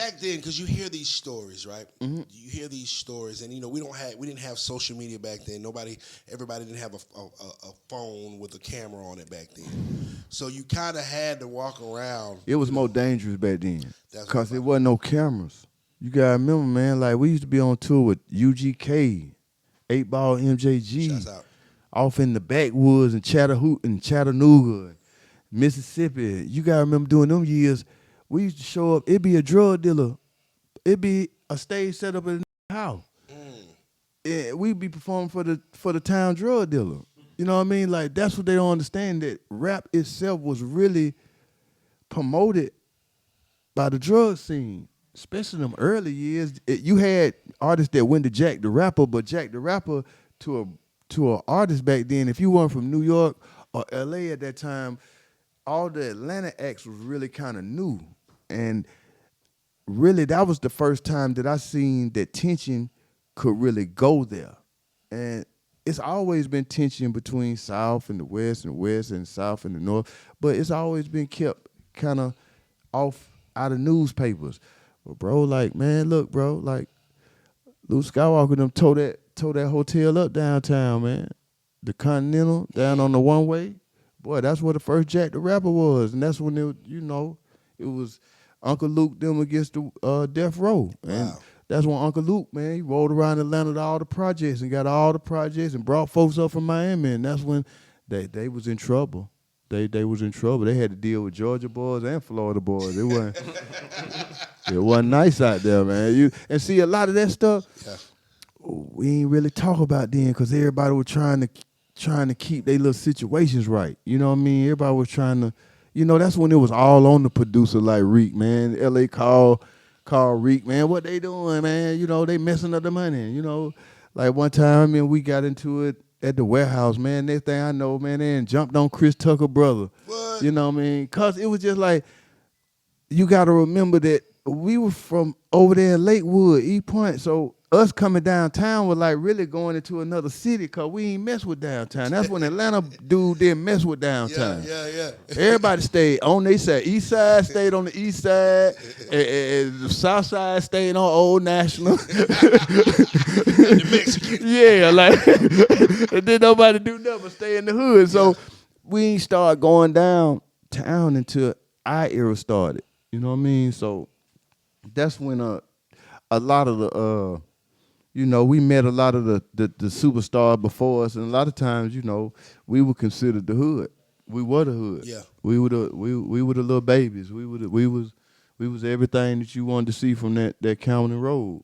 back then, because you hear these stories, right? You hear these stories, and we didn't have social media back then. Everybody didn't have a phone with a camera on it back then. So you kind of had to walk around. It was more dangerous back then That's because what there wasn't no cameras. You gotta remember, man. Like we used to be on tour with UGK, 8 Ball MJG, Shouts out. off in the backwoods in Chattanooga, Mississippi. You gotta remember during them years, we used to show up. It'd be a drug dealer. It'd be a stage set up in the house. Yeah, we'd be performing for the town drug dealer. You know what I mean? Like that's what they don't understand, that rap itself was really promoted by the drug scene, especially in them early years. You had artists that went to Jack the Rapper, but Jack the Rapper to an artist back then, if you weren't from New York or LA at that time, all the Atlanta acts was really kind of new. And really that was the first time that I seen that tension could really go there. And it's always been tension between South and the West and South and the North, but it's always been kept kind of off out of newspapers. But bro, like, man, look, bro, like Luke Skywalker them tore that hotel up downtown, man. The Continental down on the one way. Boy, that's where the first Jack the Rapper was. And that's when it was Uncle Luke them against the Death Row. And that's when Uncle Luke, man, he rolled around Atlanta to all the projects and got all the projects and brought folks up from Miami. And that's when they was in trouble. They was in trouble. They had to deal with Georgia boys and Florida boys. It wasn't nice out there, man. And see, a lot of that stuff, we ain't really talk about then because everybody was trying to keep their little situations right. You know what I mean? Everybody was trying to, that's when it was all on the producer like Reek, man. LA call Reek, man. What they doing, man? They messing up the money. Like one time, we got into it at the warehouse, man. Next thing I know, man, they jumped on Chris Tucker brother. What? You know what I mean? Because it was just like, you got to remember that we were from over there in Lakewood, E Point, so us coming downtown was like really going into another city because we ain't mess with downtown. That's when Atlanta dude didn't mess with downtown. Yeah. Everybody stayed on they side. East side stayed on the east side, and the south side stayed on Old National. The Mexican. Yeah, like, and then nobody do nothing but stay in the hood. So we ain't start going downtown until our era started. You know what I mean? So that's when a lot of the we met a lot of the superstars before us, and a lot of times, we were considered the hood. We were the hood. Yeah. We were the little babies. We was everything that you wanted to see from that county road.